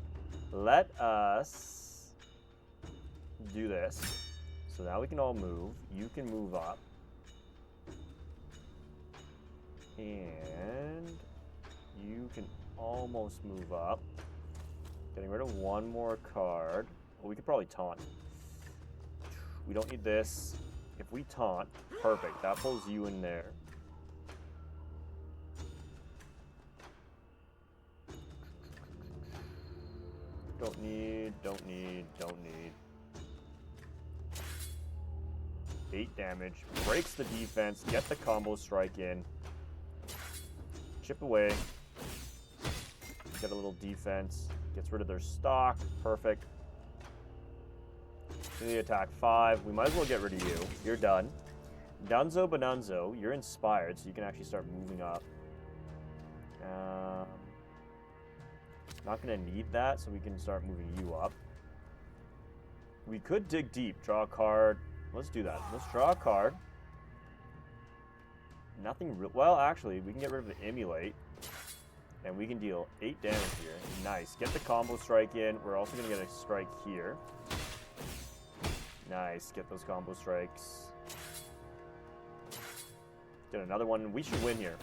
[SPEAKER 1] Let us do this. So now we can all move. You can move up. And you can almost move up. Getting rid of one more card. Well, we could probably taunt. We don't need this. If we taunt, perfect. That pulls you in there. Don't need. 8 damage. Breaks the defense. Get the combo strike in. Chip away. Get a little defense. Gets rid of their stock. Perfect. The attack 5. We might as well get rid of you. You're done. Dunzo Bonunzo, you're inspired, so you can actually start moving up. Not going to need that, so we can start moving you up. We could dig deep, draw a card. Let's do that. Let's draw a card. Nothing real. Well, actually, we can get rid of the Emulate. And we can deal 8 damage here. Nice. Get the combo strike in. We're also going to get a strike here. Nice. Get those combo strikes. Get another one. We should win here.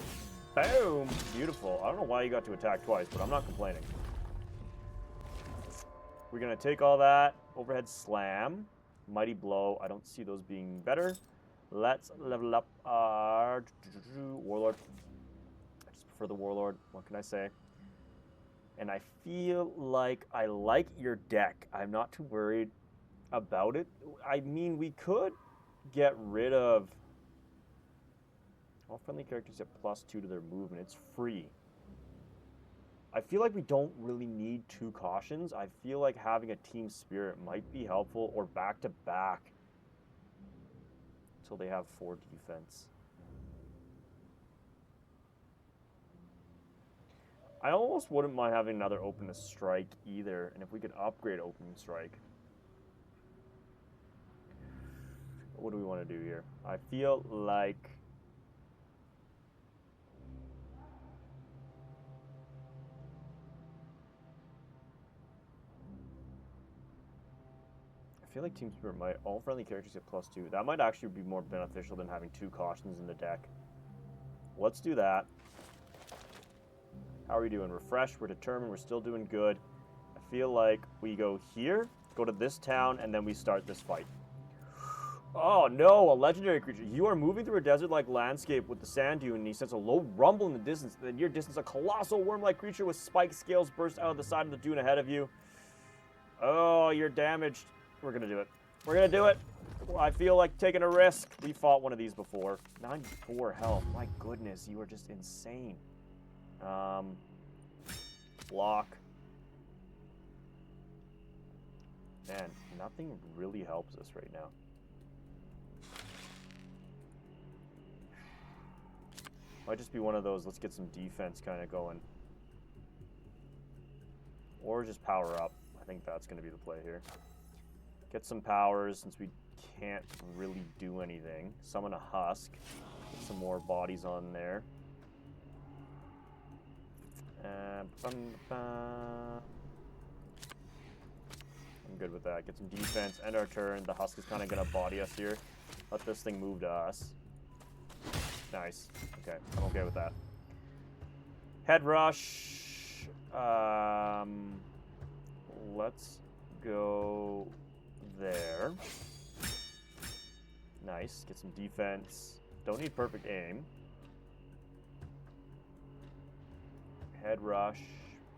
[SPEAKER 1] Boom! Beautiful. I don't know why you got to attack twice, but I'm not complaining. We're going to take all that. Overhead slam. Mighty blow. I don't see those being better. Let's level up our Warlord. I just prefer the Warlord. What can I say? And I feel like I like your deck. I'm not too worried about it. I mean, we could get rid of... All friendly characters get +2 to their movement. It's free. I feel like we don't really need 2 cautions. I feel like having a team spirit might be helpful, or back-to-back until they have 4 defense. I almost wouldn't mind having another open to strike either, and if we could upgrade opening strike. What do we want to do here? I feel like... I feel like Team Spirit might... All friendly characters get +2. That might actually be more beneficial than having 2 cautions in the deck. Let's do that. How are we doing? Refresh. We're determined. We're still doing good. I feel like we go here, go to this town, and then we start this fight. Oh, no. A legendary creature. You are moving through a desert-like landscape with the sand dune, and he senses a low rumble in the distance. In your distance, a colossal worm-like creature with spiked scales bursts out of the side of the dune ahead of you. Oh, you're damaged. We're going to do it. We're going to do it. I feel like taking a risk. We fought one of these before. 94 health. My goodness, you are just insane. Block. Man, nothing really helps us right now. Might just be one of those, let's get some defense kind of going. Or just power up. I think that's going to be the play here. Get some powers since we can't really do anything. Summon a Husk. Get some more bodies on there. I'm good with that. Get some defense, end our turn. The Husk is kind of going to body us here. Let this thing move to us. Nice. Okay, I'm okay with that. Head rush. Let's go there. Nice. Get some defense. Don't need perfect aim. Head rush.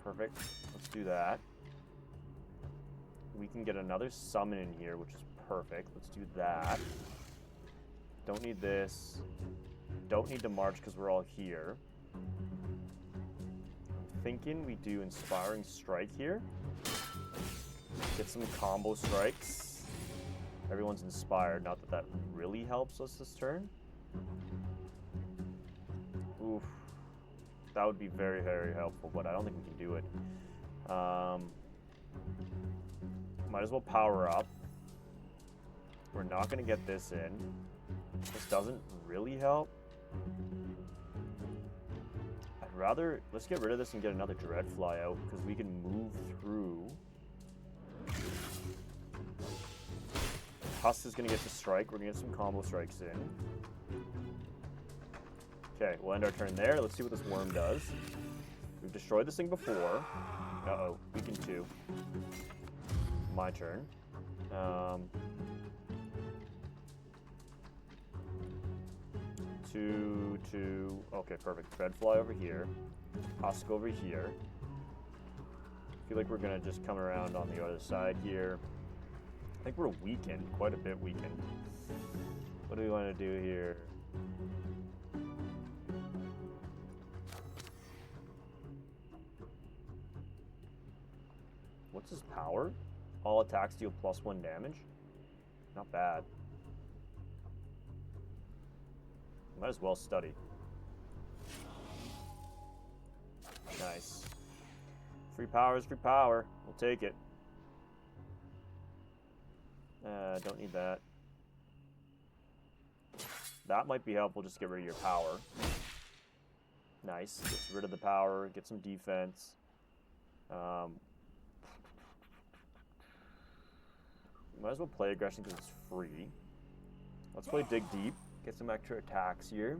[SPEAKER 1] Perfect. Let's do that. We can get another summon in here, which is perfect. Let's do that. Don't need this. Don't need to march because we're all here. I'm thinking we do Inspiring Strike here. Get some combo strikes. Everyone's inspired. Not that that really helps us this turn. Oof. That would be very, very helpful, but I don't think we can do it. Might as well power up. We're not going to get this in. This doesn't really help. I'd rather... Let's get rid of this and get another Dreadfly out, because we can move through. Husk is going to get to strike. We're going to get some combo strikes in. Okay, we'll end our turn there. Let's see what this worm does. We've destroyed this thing before. Uh-oh, weaken 2. My turn. 2, 2. Okay, perfect. Dreadfly over here. Husk over here. I feel like we're going to just come around on the other side here. I think we're weakened, quite a bit weakened. What do we want to do here? What's his power? All attacks deal +1 damage? Not bad. Might as well study. Nice. Free power is free power. We'll take it. Don't need that. That might be helpful, just to get rid of your power. Nice. Gets rid of the power, get some defense. Might as well play aggression because it's free. Let's play dig deep. Get some extra attacks here.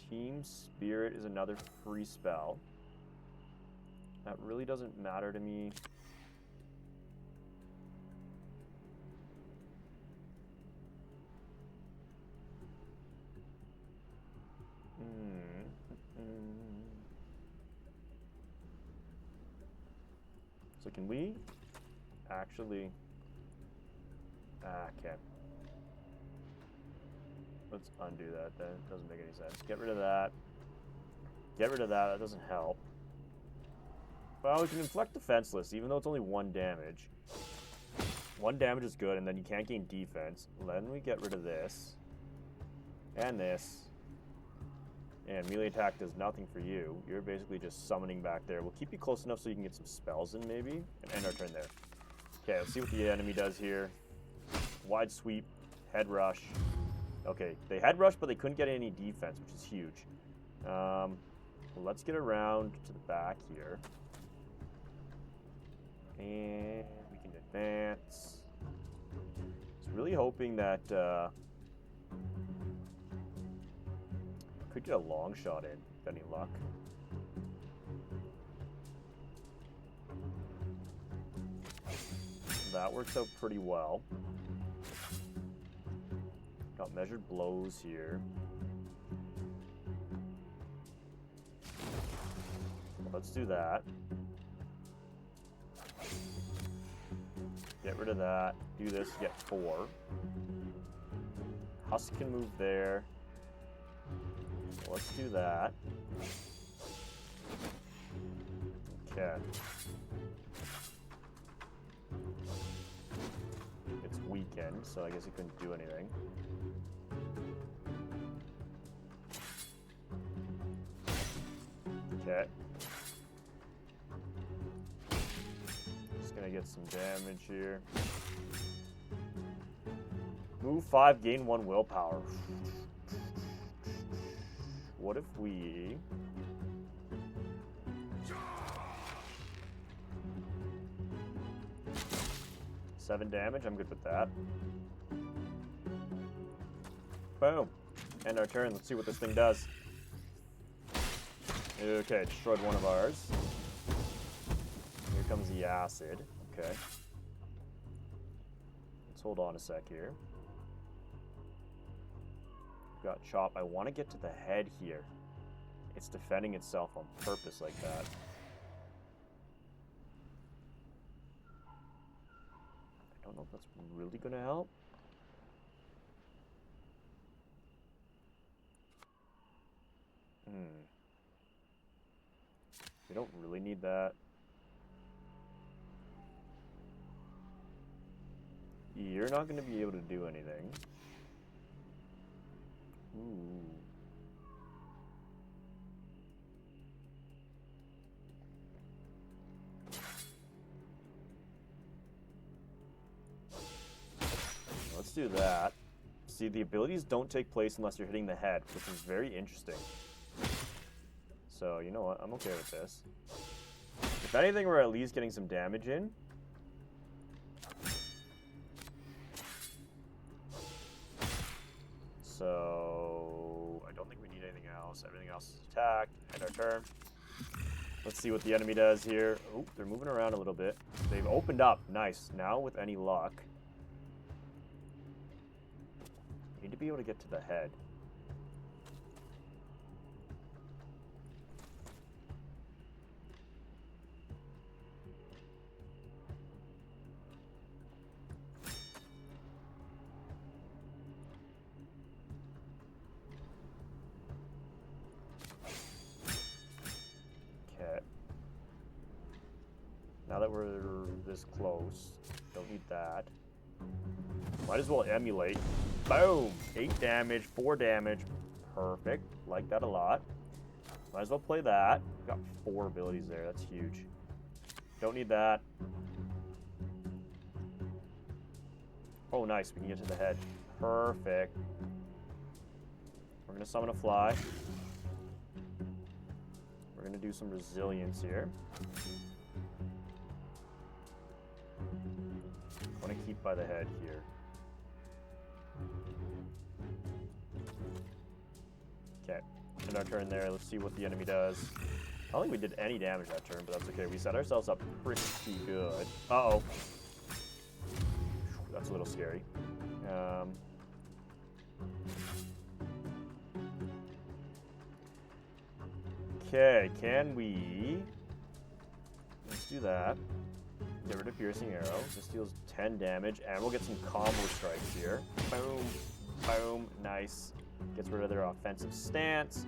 [SPEAKER 1] Team Spirit is another free spell. That really doesn't matter to me. So can we actually... okay. Let's undo that then. It doesn't make any sense. Get rid of that. Get rid of that. That doesn't help. Well, we can inflict defenseless, even though it's only 1 damage. 1 damage is good, and then you can't gain defense. Then we get rid of this. And this. And melee attack does nothing for you. You're basically just summoning back there. We'll keep you close enough so you can get some spells in, maybe. And end our turn there. Okay, let's see what the enemy does here. Wide sweep. Head rush. Okay, they head rush, but they couldn't get any defense, which is huge. Let's get around to the back here. And we can advance. I was really hoping that... could get a long shot in, with any luck. That works out pretty well. Got measured blows here. Let's do that. Get rid of that. Do this, get 4. Husk can move there. Let's do that. Okay. It's weakened, so I guess he couldn't do anything. Okay. Just gonna get some damage here. Move 5, gain 1 willpower. What if we... $7 damage, I'm good with that. Boom. End our turn, let's see what this thing does. Okay, destroyed one of ours. Here comes the acid. Okay. Let's hold on a sec here. Got chop. I want to get to the head here. It's defending itself on purpose like that. I don't know if that's really going to help. We don't really need that. You're not going to be able to do anything. Ooh. Let's do that. See, the abilities don't take place unless you're hitting the head, which is very interesting. So, you know what? I'm okay with this. If anything, we're at least getting some damage in. So, I don't think we need anything else. Everything else is attack. End our turn. Let's see what the enemy does here. Oh, they're moving around a little bit. They've opened up. Nice. Now, with any luck, we need to be able to get to the head. that we're this close. Don't need that. Might as well emulate. Boom! 8 damage, 4 damage. Perfect. Like that a lot. Might as well play that. Got 4 abilities there. That's huge. Don't need that. Oh, nice. We can get to the head. Perfect. We're going to summon a fly. We're going to do some resilience here. I want to keep by the head here. Okay. In our turn there, let's see what the enemy does. I don't think we did any damage that turn, but that's okay. We set ourselves up pretty good. Uh-oh. That's a little scary. Okay, can we... Let's do that. Get rid of Piercing Arrow. This deals 10 damage, and we'll get some combo strikes here. Boom. Boom. Nice. Gets rid of their offensive stance.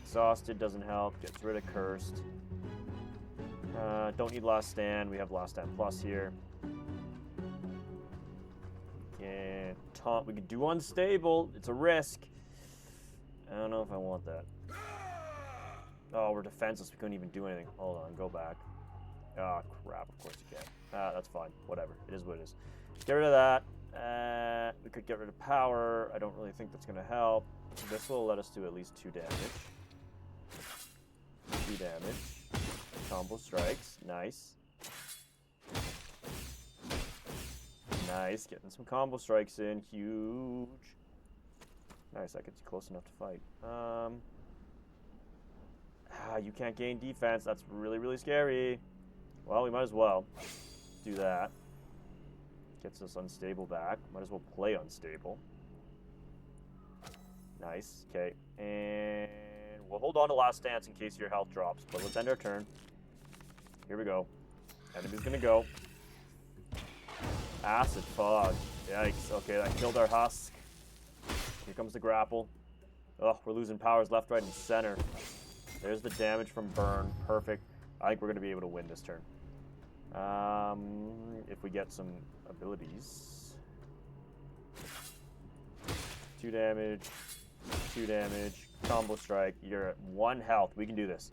[SPEAKER 1] Exhausted doesn't help. Gets rid of Cursed. Don't need Last Stand. We have Last Stand Plus here. And taunt. We could do Unstable. It's a risk. I don't know if I want that. Oh, we're defenseless. We couldn't even do anything. Hold on. Go back. Oh, crap. Of course you can. That's fine. Whatever. It is what it is. Get rid of that. We could get rid of power. I don't really think that's going to help. This will let us do at least 2 damage. 2 damage. Combo strikes. Nice. Nice. Getting some combo strikes in. Huge. Nice. That gets you close enough to fight. You can't gain defense. That's really, really scary. Well, we might as well do that. Gets us unstable back. Might as well play unstable. Nice. Okay. And we'll hold on to Last Stance in case your health drops. But let's end our turn. Here we go. Enemy's going to go. Acid Fog. Yikes. Okay, that killed our Husk. Here comes the grapple. Oh, we're losing powers left, right, and center. There's the damage from Burn. Perfect. I think we're going to be able to win this turn. If we get some abilities. 2 damage. 2 damage. Combo strike. You're at 1 health. We can do this.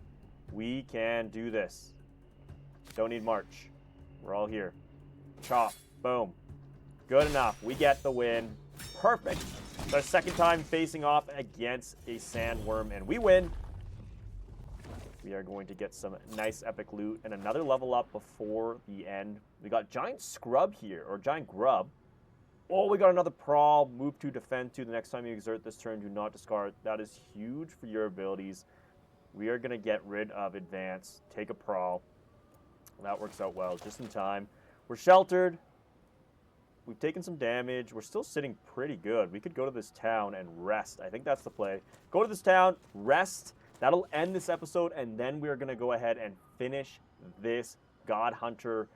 [SPEAKER 1] We can do this. Don't need March. We're all here. Chop. Boom. Good enough. We get the win. Perfect. It's our second time facing off against a sandworm, and we win. We are going to get some nice epic loot and another level up before the end. We got Giant Scrub here, or Giant Grub. Oh, we got another Prowl. Move to, defend to. The next time you exert this turn, do not discard. That is huge for your abilities. We are going to get rid of Advance. Take a Prowl. That works out well, just in time. We're sheltered. We've taken some damage. We're still sitting pretty good. We could go to this town and rest. I think that's the play. Go to this town, rest. That'll end this episode, and then we're going to go ahead and finish this God Hunter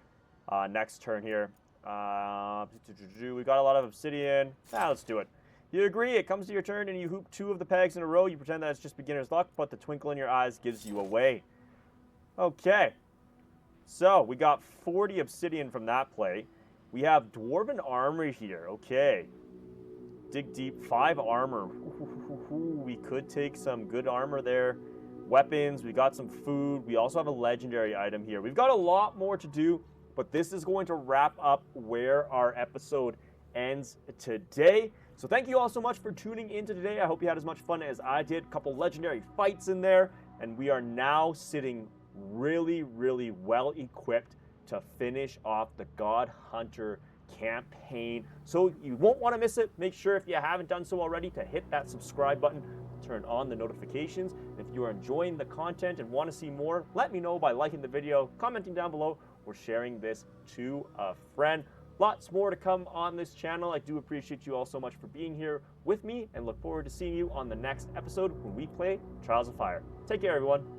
[SPEAKER 1] next turn here. We got a lot of obsidian. Let's do it. You agree, it comes to your turn, and you hoop 2 of the pegs in a row. You pretend that it's just beginner's luck, but the twinkle in your eyes gives you away. Okay. So, we got 40 obsidian from that play. We have Dwarven Armor here. Okay. Dig deep. 5 armor. We could take some good armor there. Weapons. We got some food. We also have a legendary item here. We've got a lot more to do, but this is going to wrap up where our episode ends today. So thank you all so much for tuning in today. I hope you had as much fun as I did. A couple legendary fights in there, and we are now sitting really, really well equipped to finish off the God Hunter campaign. So you won't want to miss it. Make sure, if you haven't done so already, to hit that subscribe button, turn on the notifications. If you are enjoying the content and want to see more, let me know by liking the video, commenting down below, or sharing this to a friend. Lots more to come on this channel. I do appreciate you all so much for being here with me, and look forward to seeing you on the next episode when we play Trials of Fire. Take care, everyone.